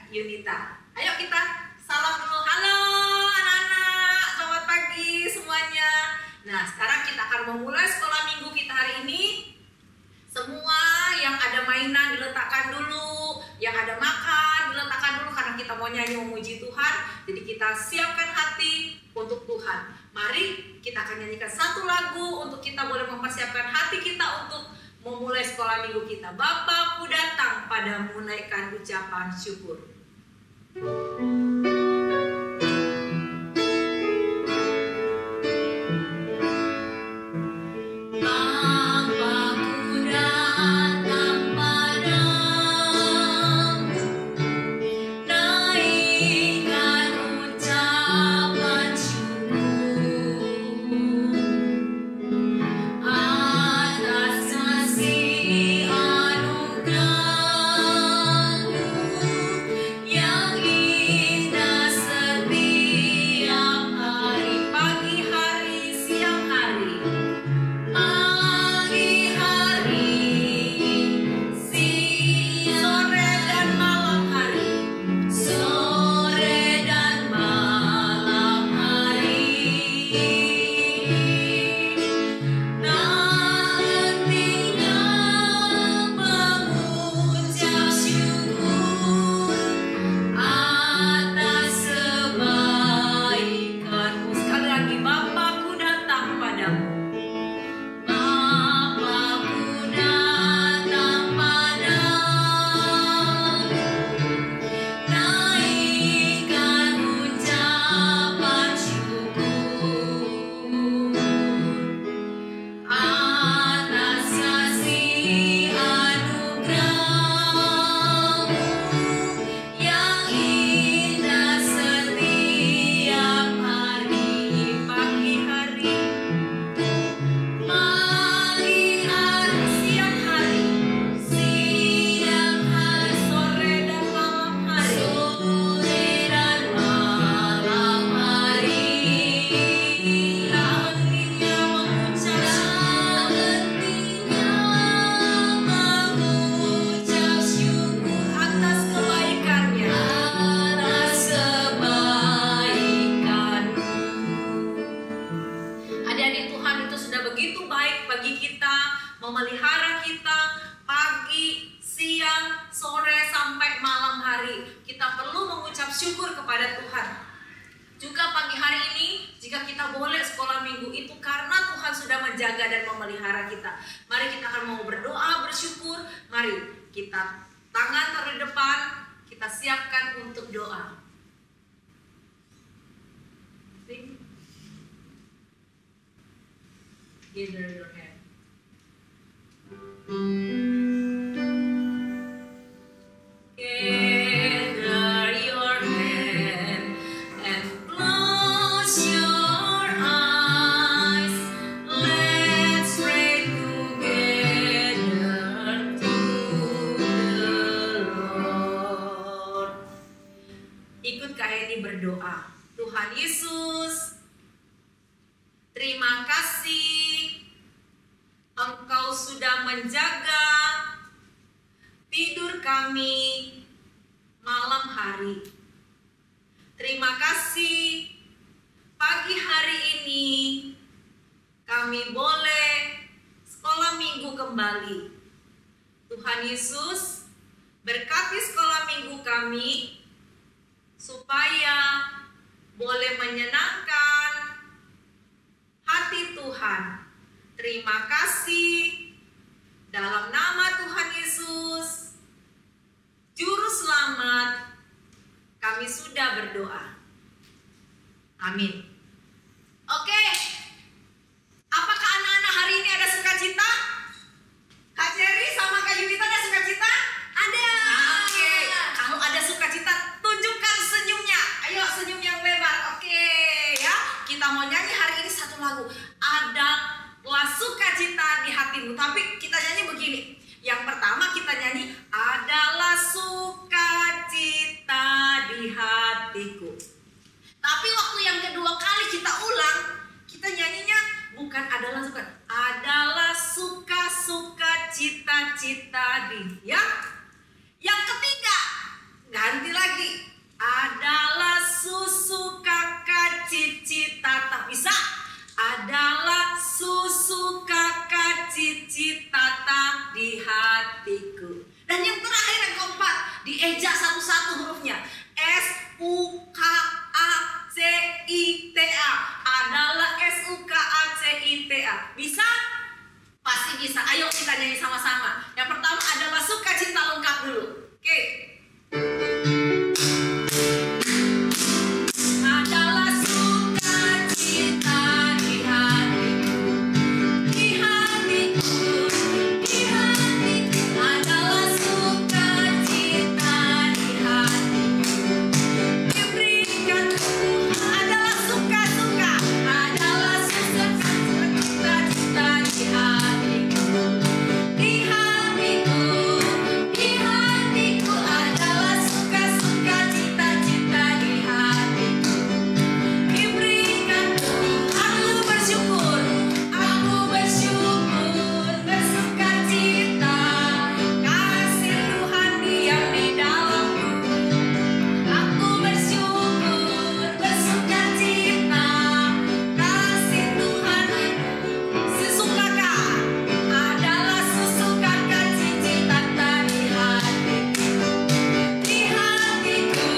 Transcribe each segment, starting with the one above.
Yunita. Ayo kita salam dulu. Halo anak-anak, selamat pagi semuanya. Nah, sekarang kita akan memulai sekolah minggu kita hari ini. Semua yang ada mainan diletakkan dulu, yang ada makan diletakkan dulu, karena kita mau nyanyi memuji Tuhan. Jadi kita siapkan hati untuk Tuhan. Mari kita akan nyanyikan satu lagu untuk kita boleh mempersiapkan hati kita untuk memulai sekolah minggu kita. Bapa-Ku datang padamu, naikkan ucapan syukur. Memelihara kita pagi, siang, sore, sampai malam hari. Kita perlu mengucap syukur kepada Tuhan. Juga pagi hari ini, jika kita boleh sekolah minggu itu karena Tuhan sudah menjaga dan memelihara kita. Mari kita akan mau berdoa, bersyukur. Mari kita tangan taruh di depan, kita siapkan untuk doa. Gather your hand. Gather your hand and close your eyes. Let's pray together to the Lord. Ikut Kak Heni berdoa. Tuhan Yesus, terima kasih Engkau sudah menjaga tidur kami malam hari. Terima kasih pagi hari ini kami boleh sekolah minggu kembali. Tuhan Yesus, berkati sekolah minggu kami supaya boleh menyenangkan hati Tuhan. Terima kasih dalam nama Tuhan Yesus, Juru Selamat, kami sudah berdoa. Amin. Oke, apakah anak-anak hari ini ada sukacita? Kak Cherry sama Kak Yunita ada sukacita? Ada. Oke, kalau ada sukacita, tunjukkan senyumnya. Ayo senyum yang lebar. Oke, ya. Kita mau nyanyi hari ini satu lagu. Adalah sukacita di hatimu. Tapi kita nyanyi begini. Yang pertama kita nyanyi, adalah sukacita di hatiku. Tapi waktu yang kedua kali kita ulang, kita nyanyinya bukan adalah suka, adalah suka-suka cita-cita di, ya. Yang ketiga, ganti lagi, Bisa? Adalah susu kakak cici tata di hatiku. Dan yang terakhir yang keempat, dieja satu-satu hurufnya. S-U-K-A-C-I-T-A. Adalah S-U-K-A-C-I-T-A. Bisa? Pasti bisa. Ayo kita nyanyi sama-sama. Yang pertama adalah sukacita lengkap dulu. Oke. Adalah sukacita di hatiku, di hatiku, di hatiku. Adalah sukacita di hatiku, diberikan Tuhan. Adalah suka-suka, adalah sukacita di hatiku, di hatiku, di hatiku. Adalah suka-suka cita-cita di hatiku, diberikan Tuhan. Aku bersyukur, bersukacita, kasih Tuhan diam di dalamku. Aku bersyukur, bersukacita, kasih Tuhan. Sesukakah? Adalah susu kakak cici tata di hatiku, di hatiku,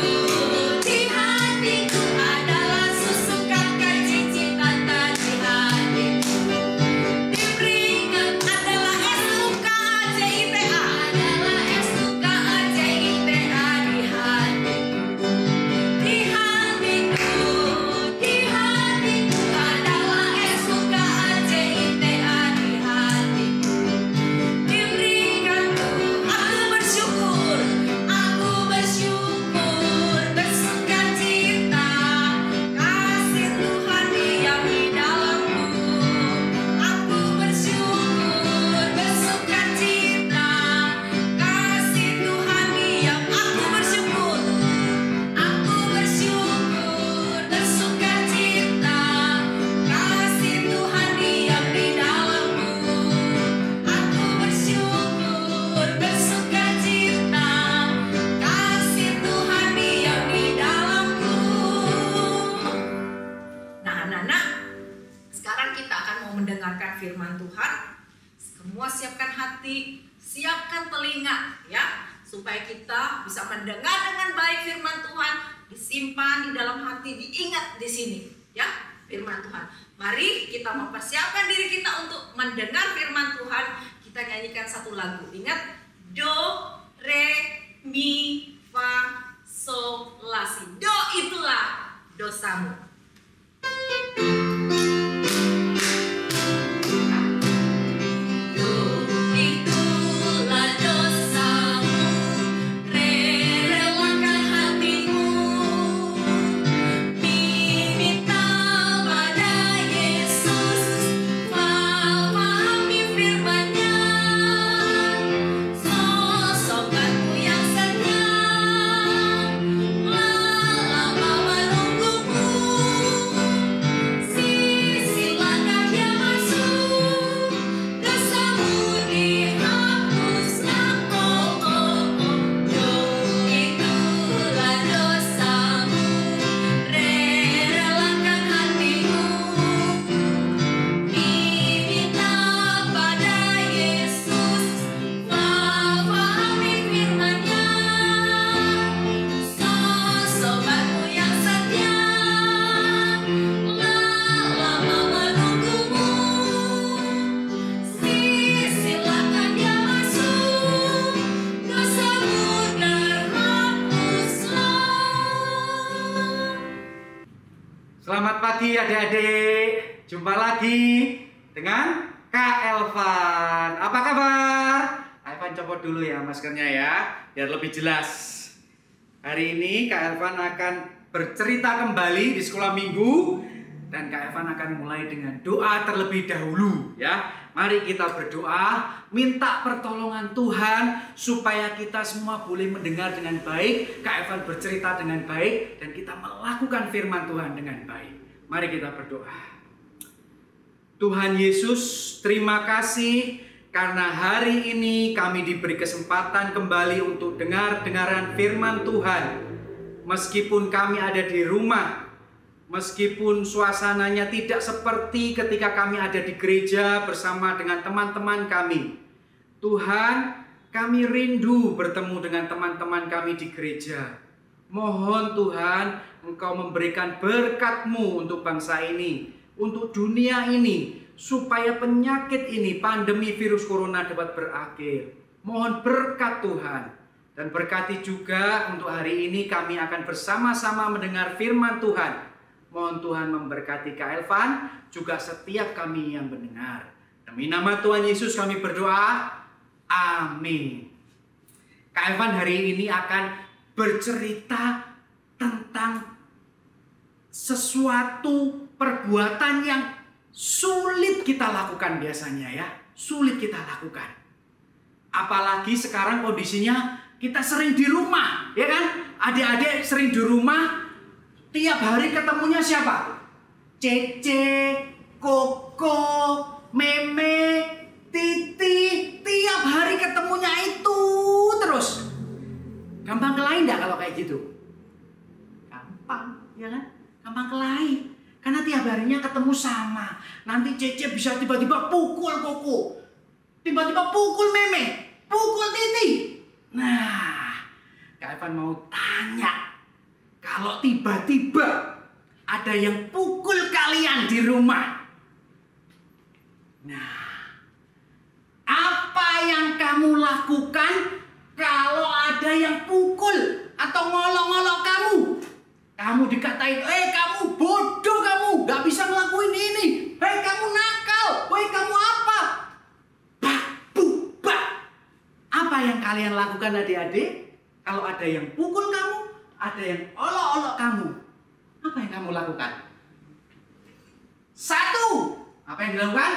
di hatiku. Adalah susu kakak cici tata di hatiku, diberikan. Adalah S-U-K-A-C-I-T-A, adalah S-U-K-A-C-I-T-A di hatiku, di hatiku, di hatiku. Adalah S-U-K-A-C-I-T-A di hatiku, diberikan Tuhan. Aku bersyukur, bersukacita, kasih Tuhan diam di dalamku. Aku bersyukur, bersukacita, kasih Tuhan diam. Aku bersyukur, bersukacita, kasih Tuhan diam di dalamku. Aku bersyukur, bersukacita, kasih Tuhan diam di dalamku. Nah, anak-anak, sekarang kita akan mau mendengarkan firman Tuhan. Semua siapkan hati, siapkan telinga ya, supaya kita bisa mendengar dengan baik firman Tuhan, disimpan di dalam hati, diingat di sini ya firman Tuhan. Mari kita mempersiapkan diri kita untuk mendengar firman Tuhan. Kita nyanyikan satu lagu. Ingat, do, re, mi, fa, sol, la, si. Do itulah dosamu. Itulah dosamu, relakan hatimu, minta pada Yesus, pahami firman-Nya, sosokanku yang setia, lama menunggumu, silakan dia masuk, dosamu dihapuskan. Itulah dosamu, relakan hatimu, minta pada Yesus, pahami firman-Nya, sosokanku yang setia, lama menunggumu, silakan dia masuk, dosamu terhapuslah. Selamat pagi adik-adik, jumpa lagi dengan Kak Elvan. Apa kabar? Kak Elvan copot dulu ya maskernya ya, biar lebih jelas. Hari ini Kak Elvan akan bercerita kembali di sekolah minggu. Dan Kak Elvan akan mulai dengan doa terlebih dahulu ya. Mari kita berdoa, minta pertolongan Tuhan supaya kita semua boleh mendengar dengan baik, Kak Elvan bercerita dengan baik, dan kita melakukan firman Tuhan dengan baik. Mari kita berdoa. Tuhan Yesus, terima kasih karena hari ini kami diberi kesempatan kembali untuk dengar-dengaran firman Tuhan. Meskipun kami ada di rumah, Meskipun suasananya tidak seperti ketika kami ada di gereja bersama dengan teman-teman kami. Tuhan, kami rindu bertemu dengan teman-teman kami di gereja. Mohon Tuhan, Engkau memberikan berkat-Mu untuk bangsa ini, untuk dunia ini, supaya penyakit ini, pandemi virus corona dapat berakhir. Mohon berkat Tuhan. Dan berkati juga untuk hari ini kami akan bersama-sama mendengar firman Tuhan. Mohon Tuhan memberkati Kak Elvan, juga setiap kami yang mendengar. Demi nama Tuhan Yesus kami berdoa. Amin. Kak Elvan hari ini akan bercerita tentang sesuatu perbuatan yang sulit kita lakukan biasanya ya. Sulit kita lakukan. Apalagi sekarang kondisinya kita sering di rumah, ya kan? Adik-adik sering di rumah. Tiap hari ketemunya siapa? Cece, Koko, Meme, Titi. Tiap hari ketemunya itu terus. Gampang kelahi enggak kalau kayak gitu? Gampang, ya kan? Gampang kelahi. Karena tiap harinya ketemu sama. Nanti Cece bisa tiba-tiba pukul Koko. Tiba-tiba pukul Meme. Pukul Titi. Nah, Kak Evan mau tanya. Kalau tiba-tiba ada yang pukul kalian di rumah. Nah, apa yang kamu lakukan kalau ada yang pukul atau ngolok-ngolok kamu? Kamu dikatain, kamu bodoh kamu, gak bisa ngelakuin ini. Kamu nakal, kamu apa? Bak, bu, bak. Apa yang kalian lakukan adik-adik? Kalau ada yang pukul kamu, ada yang olok-olok kamu, apa yang kamu lakukan? Satu, apa yang dilakukan?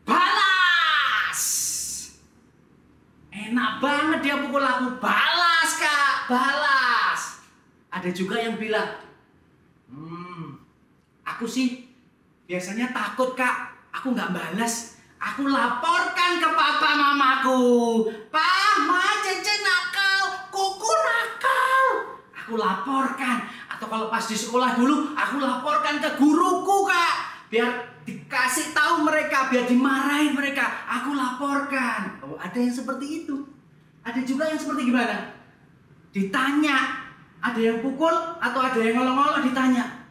Balas. Enak banget dia pukul aku. Balas Kak, balas. Ada juga yang bilang, aku sih biasanya takut Kak, aku nggak balas. Aku laporkan ke papa mamaku. Pa, Ma, Cece nakal, Koko nakal. Aku laporkan. Atau kalau pas di sekolah dulu, aku laporkan ke guruku Kak. Biar dikasih tahu mereka, biar dimarahin mereka. Aku laporkan. Oh, ada yang seperti itu. Ada juga yang seperti gimana? Ditanya. Ada yang pukul atau ada yang ngolong-ngolong ditanya.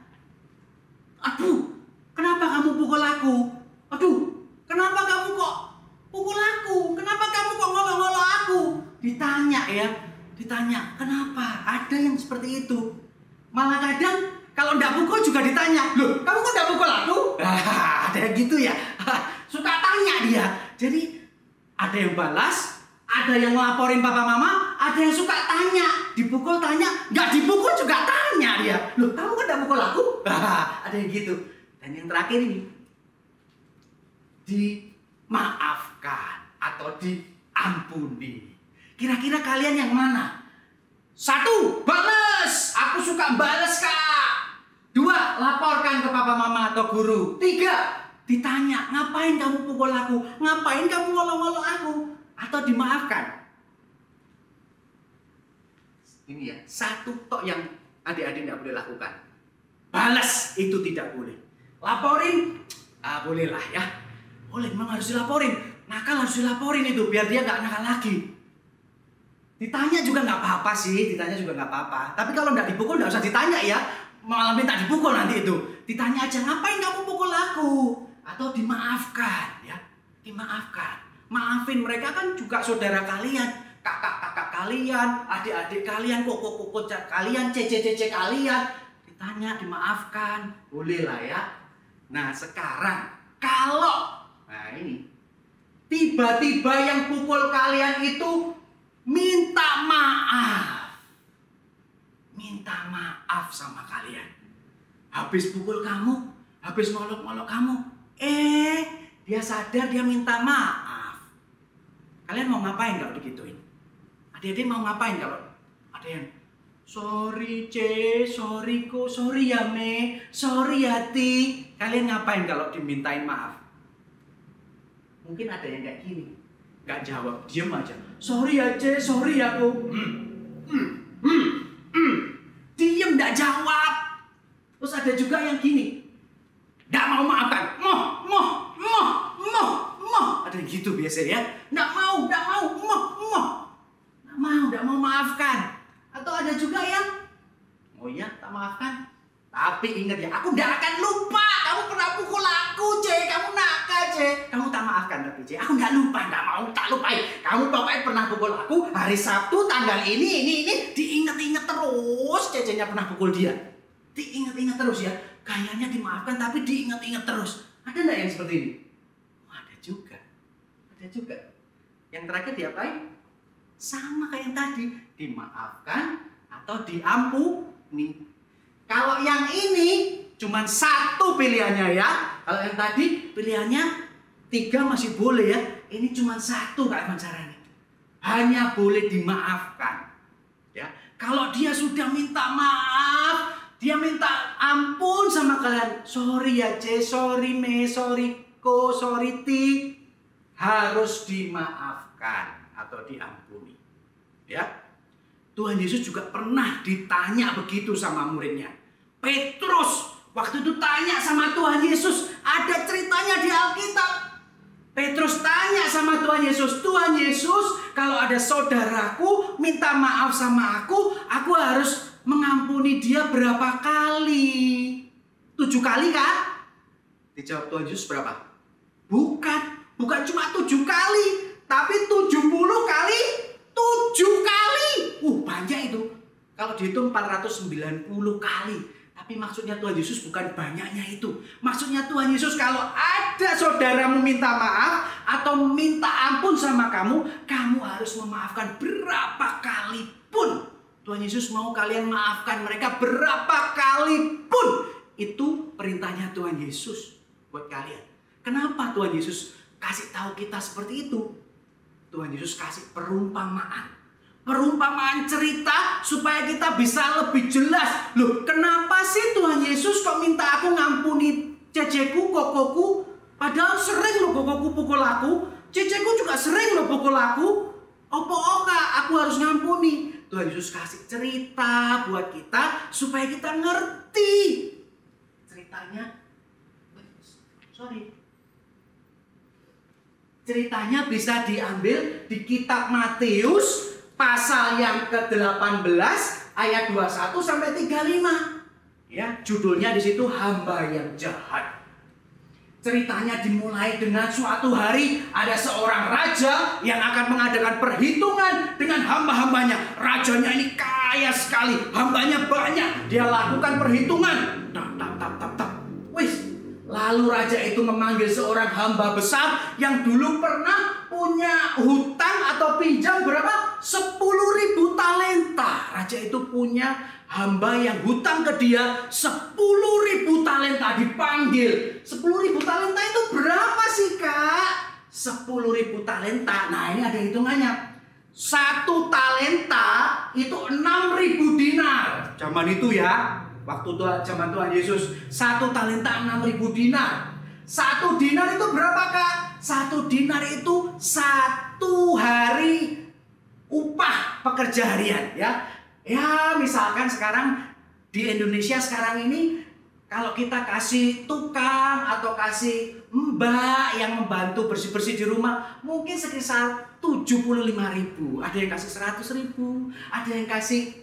Aduh, kenapa kamu pukul aku? Aduh, kenapa kamu kok pukul aku? Kenapa kamu kok ngolong-ngolong aku? Ditanya ya, ditanya. Kenapa? Ada yang seperti itu. Malah kadang kalau nggak pukul juga ditanya. Loh, kamu kok nggak pukul aku? Ada yang gitu ya. Suka tanya dia. Jadi ada yang balas, ada yang ngelaporin papa mama, ada yang suka tanya. Dipukul tanya, nggak dipukul juga tanya dia. Loh, kamu kok nggak pukul aku? Ada yang gitu. Dan yang terakhir ini, dimaafkan atau diampuni. Kira-kira kalian yang mana? Satu, balas. Aku suka balas Kak. Dua, laporkan ke papa mama atau guru. Tiga, ditanya, ngapain kamu pukul aku? Ngapain kamu ngolong-ngolong aku? Atau dimaafkan. Ini ya, satu tok yang adik-adik tidak boleh lakukan. Balas itu tidak boleh. Laporin, bolehlah ya. Boleh, memang harus dilaporin. Nakal harus dilaporin itu, biar dia nggak nakal lagi. Ditanya juga nggak apa-apa sih, ditanya juga nggak apa-apa. Tapi kalau nggak dipukul nggak usah ditanya ya. Malah minta dipukul nanti itu. Ditanya aja, ngapain kamu pukul aku? Atau dimaafkan ya, dimaafkan. Maafin, mereka kan juga saudara kalian. Kakak-kakak kalian, adik-adik kalian, koko-koko kalian, cece-cece kalian. Ditanya, dimaafkan. Boleh lah ya. Nah sekarang, kalau ini tiba-tiba yang pukul kalian itu minta maaf. Minta maaf sama kalian. Habis pukul kamu, habis ngolok-ngolok kamu, dia sadar, dia minta maaf. Kalian mau ngapain kalau digituin? Adik-adik mau ngapain kalau ada yang sorry C, sorry Ko, sorry ya Me, sorry ya Ti. Kalian ngapain kalau dimintain maaf? Mungkin ada yang kayak gini, nggak jawab, diem aja. Sorry ya C, sorry ya Ko. Diem, nggak jawab. Terus ada ada juga yang gini. Nggak mau maafkan. Ada yang gitu biasa ya. Nggak mau, nggak mau maafkan. Atau ada juga yang, oh iya, tak maafkan. Tapi ingat ya, aku nggak akan lupa. Kamu pernah pukul aku, C. Kamu nakal, C. Kamu tak maafkan tapi, C. Aku nggak lupa, nggak mau, tak lupain. Kamu pokoknya pernah pukul aku hari Sabtu tanggal ini. Diingat-ingat terus, C-nya pernah pukul dia. Diingat-ingat terus ya. Kayaknya dimaafkan tapi diingat-ingat terus. Ada nggak yang seperti ini? Oh, ada juga. Yang terakhir diapain? Sama kayak yang tadi, dimaafkan atau diampuni. Kalau yang ini cuma satu pilihannya ya. Kalau yang tadi pilihannya 3 masih boleh ya. Ini cuma satu Kak Evan caranya. Hanya boleh dimaafkan. Ya. Kalau dia sudah minta maaf, dia minta ampun sama kalian. Sorry ya C, sorry Me, sorry Ko, sorry Ti. Harus dimaafkan atau diampuni. Ya. Tuhan Yesus juga pernah ditanya begitu sama muridnya. Petrus waktu itu tanya sama Tuhan Yesus. Ada ceritanya di Alkitab. Petrus tanya sama Tuhan Yesus. Tuhan Yesus, kalau ada saudaraku minta maaf sama aku harus mengampuni dia berapa kali? 7 kali kan? Dijawab Tuhan Yesus berapa? Bukan cuma 7 kali, tapi 70 kali 7 kali. Banyak itu. Kalau dihitung 490 kali. Tapi maksudnya Tuhan Yesus bukan banyaknya itu. Maksudnya Tuhan Yesus kalau ada saudaramu minta maaf atau minta ampun sama kamu harus memaafkan berapa kali pun. Tuhan Yesus mau kalian maafkan mereka berapa kali pun. Itu perintahnya Tuhan Yesus buat kalian. Kenapa Tuhan Yesus kasih tahu kita seperti itu? Tuhan Yesus kasih perumpamaan cerita supaya kita bisa lebih jelas. Loh, kenapa sih Tuhan Yesus kok minta aku ngampuni ceceku, kokoku? Padahal sering loh kokoku pukul aku. Ceceku juga sering loh pukul aku. Oka, aku harus ngampuni. Tuhan Yesus kasih cerita buat kita supaya kita ngerti. Ceritanya bisa diambil di kitab Matius pasal yang ke-18 ayat 21 sampai 35. Ya, judulnya di situ hamba yang jahat. Ceritanya dimulai dengan suatu hari ada seorang raja yang akan mengadakan perhitungan dengan hamba-hambanya. Rajanya ini kaya sekali, hambanya banyak. Dia lakukan perhitungan. Lalu raja itu memanggil seorang hamba besar yang dulu pernah punya hutang atau pinjam berapa? 10.000 talenta. Raja itu punya hamba yang hutang ke dia 10.000 talenta. Dipanggil. 10.000 talenta itu berapa sih Kak? 10.000 talenta. Nah ini ada hitungannya. 1 talenta itu 6.000 dinar. Zaman itu ya. Waktu zaman Tuhan Yesus 1 talenta 6.000 dinar. 1 dinar itu berapa Kak? 1 dinar itu 1 hari upah pekerja harian ya. Ya misalkan sekarang di Indonesia sekarang ini kalau kita kasih tukang atau kasih mbak yang membantu bersih-bersih di rumah mungkin sekitar 75.000. Ada yang kasih 100.000, ada yang kasih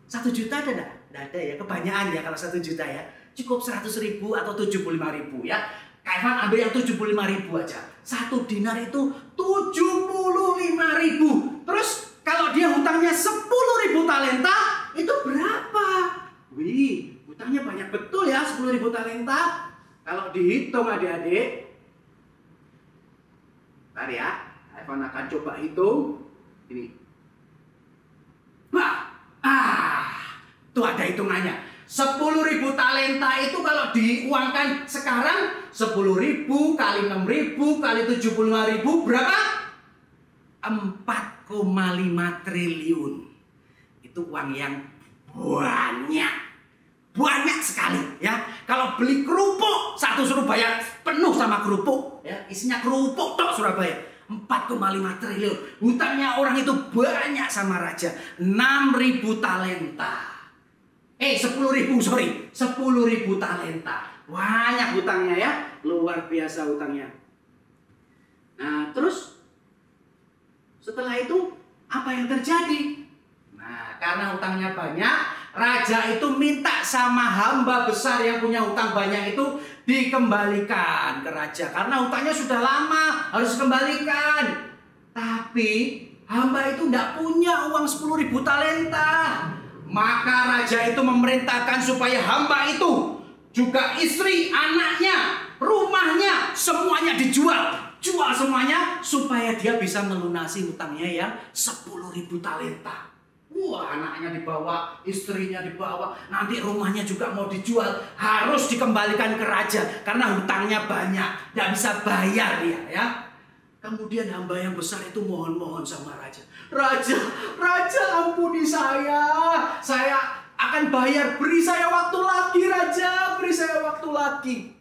1 juta ada enggak? Nggak ada ya, kebanyakan ya kalau 1 juta ya. Cukup 100.000 atau 75.000 ya. Kak Evan ambil yang 75.000 aja. 1 dinar itu 75.000. Terus kalau dia hutangnya 10.000 talenta, itu berapa? Wih, hutangnya banyak betul ya 10.000 talenta. Kalau dihitung adik-adik. Bentar ya, Kak Evan akan coba hitung. Ini. Tuh ada hitungannya. 10.000 talenta itu kalau diuangkan sekarang 10.000 kali 6.000 kali 75.000 berapa? 4,5 triliun. Itu uang yang banyak sekali ya. Kalau beli kerupuk satu Surabaya penuh sama kerupuk ya, isinya kerupuk tok Surabaya. 4,5 triliun. Hutangnya orang itu banyak sama raja. 6.000 talenta. 10.000 talenta. Banyak hutangnya ya, luar biasa hutangnya. Nah, terus setelah itu apa yang terjadi? Nah, karena hutangnya banyak, raja itu minta sama hamba besar yang punya hutang banyak itu dikembalikan ke raja. Karena hutangnya sudah lama, harus dikembalikan. Tapi hamba itu tidak punya uang 10.000 talenta. Maka raja itu memerintahkan supaya hamba itu, juga istri, anaknya, rumahnya, semuanya dijual. Jual semuanya supaya dia bisa melunasi hutangnya yang 10.000 talenta. Wah, anaknya dibawa, istrinya dibawa, nanti rumahnya juga mau dijual. Harus dikembalikan ke raja karena hutangnya banyak, tidak bisa bayar dia ya. Kemudian hamba yang besar itu mohon-mohon sama raja. Raja ampuni saya akan bayar, beri saya waktu lagi raja, beri saya waktu lagi.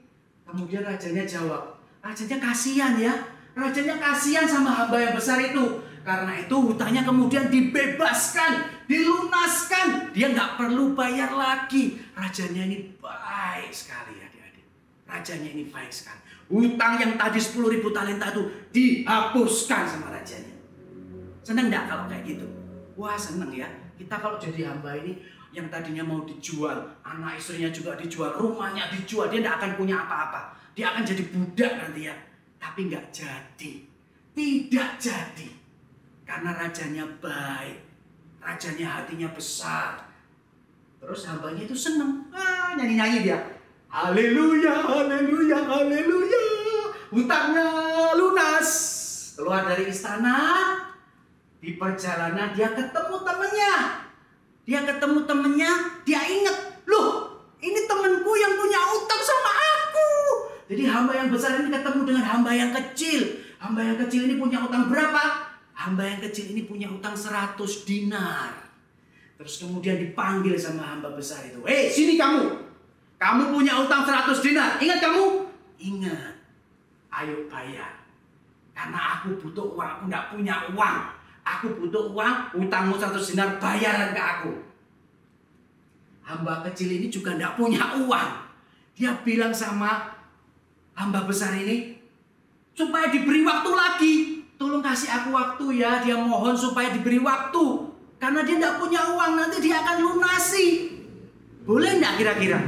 Kemudian rajanya jawab, rajanya kasihan ya, rajanya kasihan sama hamba yang besar itu. Karena itu hutangnya kemudian dibebaskan, dilunaskan, dia nggak perlu bayar lagi. Rajanya ini baik sekali ya adik-adik, rajanya ini baik sekali. Hutang yang tadi 10.000 talenta itu dihapuskan sama rajanya. Senang nggak kalau kayak gitu? Wah senang ya. Kita kalau jadi hamba ini yang tadinya mau dijual, anak istrinya juga dijual, rumahnya dijual, dia tidak akan punya apa-apa. Dia akan jadi budak nanti ya. Tapi nggak jadi. Tidak jadi. Karena rajanya baik. Rajanya hatinya besar. Terus hambanya itu senang. Nyanyi-nyanyi dia. Haleluya, haleluya, haleluya. Hutangnya lunas. Keluar dari istana. Di perjalanan dia ketemu temannya. Dia ingat. Loh, ini temanku yang punya utang sama aku. Jadi hamba yang besar ini ketemu dengan hamba yang kecil. Hamba yang kecil ini punya utang berapa? Hamba yang kecil ini punya utang 100 dinar. Terus kemudian dipanggil sama hamba besar itu. Sini kamu. Kamu punya utang 100 dinar. Ingat kamu? Ingat. Ayo bayar. Karena aku butuh uang. Aku tidak punya uang. Aku butuh uang. Utangmu 100 dinar bayaran ke aku. Hamba kecil ini juga tidak punya uang. Dia bilang sama hamba besar ini, supaya diberi waktu lagi. Tolong kasih aku waktu ya. Dia mohon supaya diberi waktu. Karena dia tidak punya uang. Nanti dia akan lunasi. Boleh tidak kira-kira?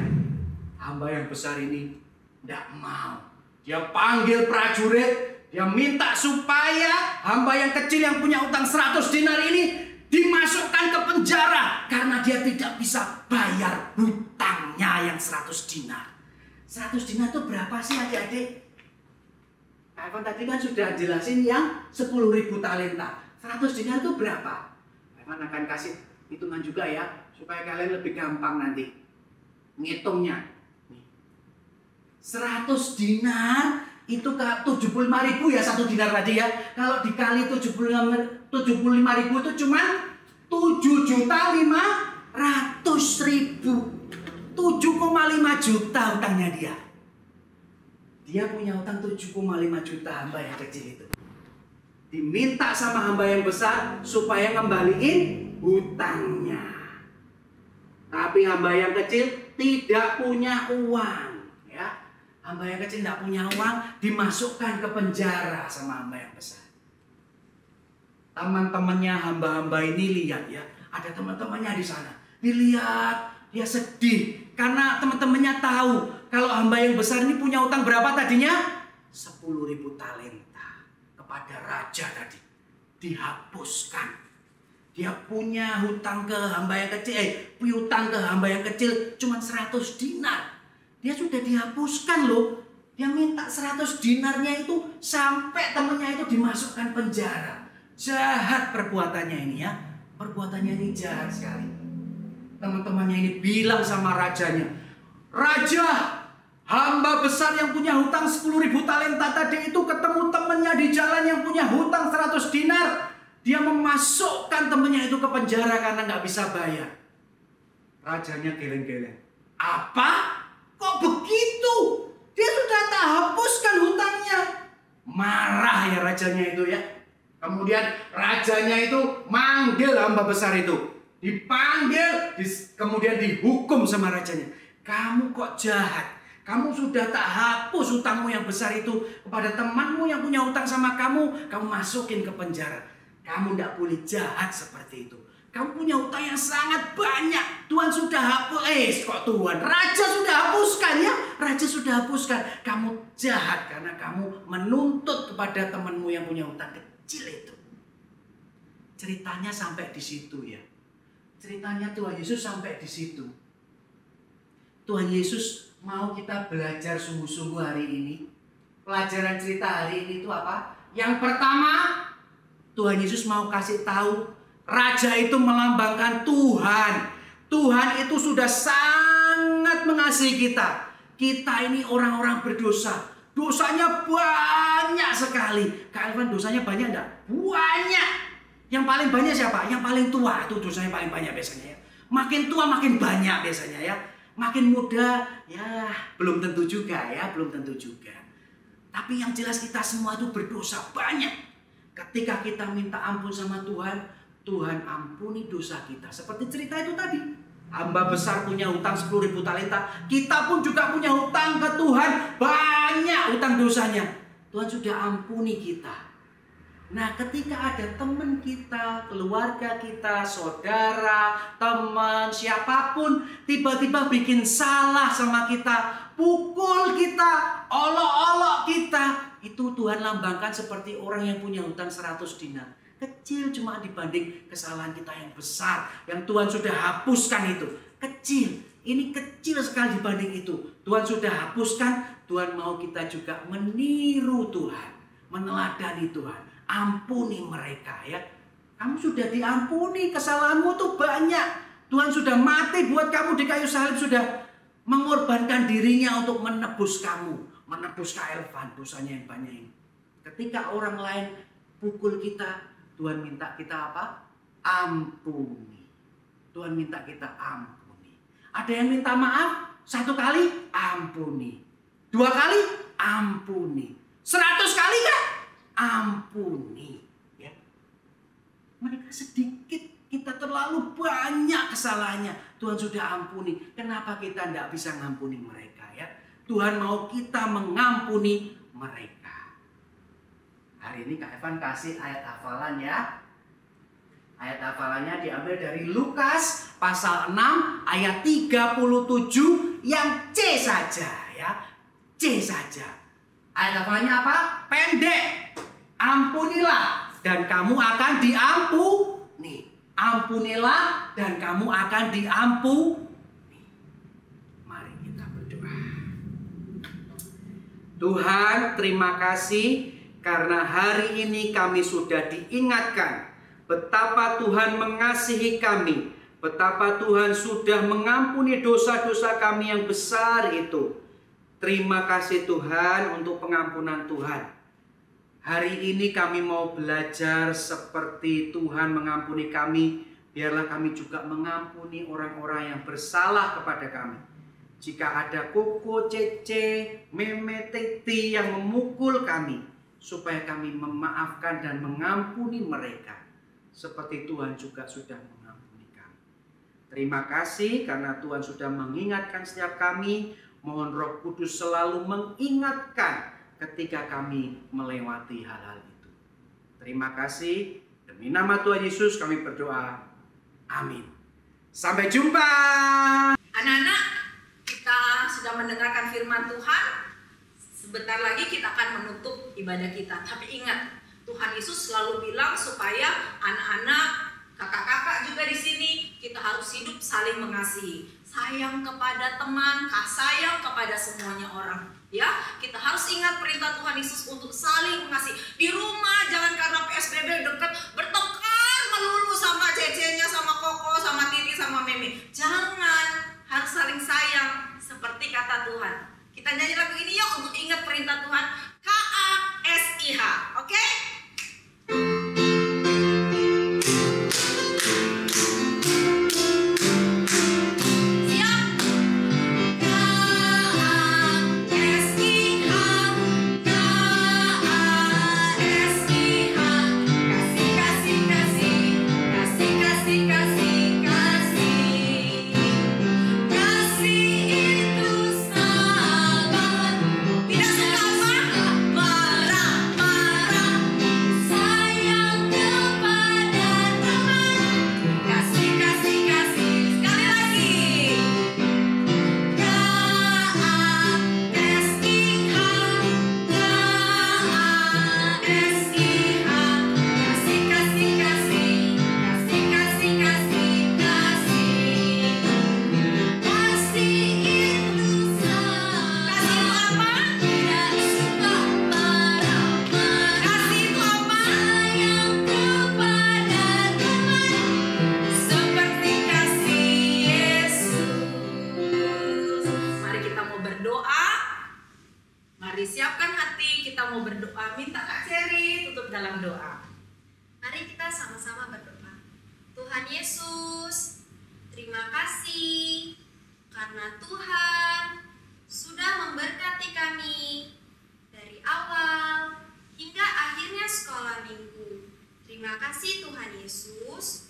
Hamba yang besar ini tidak mau. Dia panggil prajurit. Dia minta supaya hamba yang kecil yang punya utang 100 dinar ini dimasukkan ke penjara. Karena dia tidak bisa bayar hutangnya yang 100 dinar. 100 dinar itu berapa sih adik-adik? Evan tadi kan sudah jelasin yang 10.000 talenta. 100 dinar itu berapa? Evan akan kasih hitungan juga ya, supaya kalian lebih gampang nanti ngitungnya. 100 dinar itu ke 75.000 ya, 1 dinar tadi ya. Kalau dikali 75.000 itu cuma 7.500.000. 7,5 juta utangnya dia. Dia punya utang 7,5 juta hamba yang kecil itu. Diminta sama hamba yang besar supaya ngembaliin hutangnya. Tapi hamba yang kecil tidak punya uang. Ya. Hamba yang kecil tidak punya uang, dimasukkan ke penjara sama hamba yang besar. Teman-temannya hamba-hamba ini lihat ya. Ada teman-temannya di sana. Dilihat, dia sedih. Karena teman-temannya tahu kalau hamba yang besar ini punya utang berapa tadinya? 10.000 talenta kepada raja tadi. Dihapuskan. Dia punya hutang ke hamba yang kecil, piutang ke hamba yang kecil cuma 100 dinar. Dia sudah dihapuskan loh. Dia minta 100 dinarnya itu sampai temannya itu dimasukkan penjara. Jahat perbuatannya ini ya. Perbuatannya ini jahat sekali. Teman-temannya ini bilang sama rajanya, Raja, hamba besar yang punya hutang 10.000 talenta tadi itu ketemu temannya di jalan yang punya hutang 100 dinar. Dia memasukkan temannya itu ke penjara karena nggak bisa bayar. Rajanya geleng-geleng. Apa? Kok begitu? Dia sudah tak hapuskan hutangnya. Marah ya rajanya itu ya. Kemudian rajanya itu manggil hamba besar itu. dipanggil, kemudian dihukum sama rajanya. Kamu kok jahat? Kamu sudah tak hapus hutangmu yang besar itu kepada temanmu yang punya hutang sama kamu masukin ke penjara. Kamu tidak boleh jahat seperti itu. Kamu punya hutang yang sangat banyak. Tuhan sudah hapus. Kok Tuhan? Raja sudah hapuskan ya. Raja sudah hapuskan. Kamu jahat karena kamu menuntut kepada temanmu yang punya hutang kecil itu. Ceritanya sampai di situ ya. Ceritanya Tuhan Yesus sampai di situ. Tuhan Yesus mau kita belajar sungguh-sungguh hari ini. Pelajaran cerita hari ini itu apa? Yang pertama, Tuhan Yesus mau kasih tahu raja itu melambangkan Tuhan. Tuhan itu sudah sangat mengasihi kita. Kita ini orang-orang berdosa. Dosanya banyak sekali. Kak Elvan, dosanya banyak enggak? Banyak. Yang paling banyak siapa? Yang paling tua itu dosanya paling banyak biasanya ya. Makin tua makin banyak biasanya ya. Makin muda ya belum tentu juga ya, belum tentu juga. Tapi yang jelas kita semua itu berdosa banyak. Ketika kita minta ampun sama Tuhan, Tuhan ampuni dosa kita. Seperti cerita itu tadi. Hamba besar punya hutang 10.000 talenta. Kita pun juga punya hutang ke Tuhan. Banyak hutang dosanya. Tuhan sudah ampuni kita. Nah, ketika ada teman kita, keluarga kita, saudara, teman, siapapun tiba-tiba bikin salah sama kita, pukul kita, olok-olok kita, itu Tuhan lambangkan seperti orang yang punya hutang 100 dinar. Kecil cuma dibanding kesalahan kita yang besar, yang Tuhan sudah hapuskan itu. Kecil, ini kecil sekali dibanding itu. Tuhan sudah hapuskan, Tuhan mau kita juga meniru Tuhan, meneladani Tuhan. Ampuni mereka ya. Kamu sudah diampuni, kesalahanmu tuh banyak. Tuhan sudah mati buat kamu di kayu salib, sudah mengorbankan dirinya untuk menebus kamu, menebus Kak Elvan dosanya yang banyak ini. Ketika orang lain pukul kita, Tuhan minta kita apa? Ampuni. Tuhan minta kita ampuni. Ada yang minta maaf 1 kali, ampuni. 2 kali, ampuni. 100 kali kan? Ampuni ya. Mereka sedikit, kita terlalu banyak kesalahannya. Tuhan sudah ampuni. Kenapa kita tidak bisa mengampuni mereka ya? Tuhan mau kita mengampuni mereka. Hari ini Kak Evan kasih ayat hafalan ya. Ayat hafalannya diambil dari Lukas pasal 6 ayat 37 yang C saja ya. C saja. Ayat hafalannya apa? Pendek. Ampunilah dan kamu akan diampuni. Ampunilah dan kamu akan diampuni. Mari kita berdoa. Tuhan, terima kasih karena hari ini kami sudah diingatkan betapa Tuhan mengasihi kami, betapa Tuhan sudah mengampuni dosa-dosa kami yang besar itu. Terima kasih Tuhan untuk pengampunan Tuhan. Hari ini kami mau belajar seperti Tuhan mengampuni kami. Biarlah kami juga mengampuni orang-orang yang bersalah kepada kami. Jika ada Koko, Cece, Meme, Titi yang memukul kami, supaya kami memaafkan dan mengampuni mereka. Seperti Tuhan juga sudah mengampuni kami. Terima kasih karena Tuhan sudah mengingatkan setiap kami. Mohon Roh Kudus selalu mengingatkan ketika kami melewati hal-hal itu. Terima kasih. Demi nama Tuhan Yesus kami berdoa. Amin. Sampai jumpa. Anak-anak, kita sudah mendengarkan firman Tuhan. Sebentar lagi kita akan menutup ibadah kita. Tapi ingat, Tuhan Yesus selalu bilang supaya anak-anak, kakak-kakak juga di sini, kita harus hidup saling mengasihi. Sayang kepada teman, sayang kepada semuanya orang. Ya, kita harus ingat perintah Tuhan Yesus untuk saling mengasihi. Di rumah jangan karena PSBB dekat bertengkar melulu sama cecenya, sama Koko, sama Titi, sama Meme. Jangan, harus saling sayang seperti kata Tuhan. Kita nyanyi lagu ini yuk untuk ingat perintah Tuhan. KASIH, oke? Kasih, kasih, kasih, kasih, kasih, kasih. mau berdoa, minta Kak Cherry tutup dalam doa. Mari kita sama-sama berdoa. Tuhan Yesus, terima kasih karena Tuhan sudah memberkati kami dari awal hingga akhirnya sekolah minggu. Terima kasih Tuhan Yesus.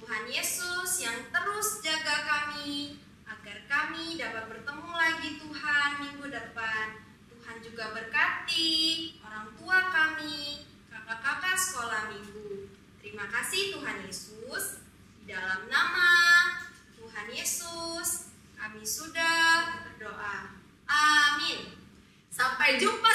Tuhan Yesus yang terus jaga kami agar kami dapat bertemu lagi Tuhan minggu depan. Tuhan juga berkati orang tua kami, kakak-kakak sekolah minggu. Terima kasih Tuhan Yesus. Di dalam nama Tuhan Yesus kami sudah berdoa. Amin. Sampai jumpa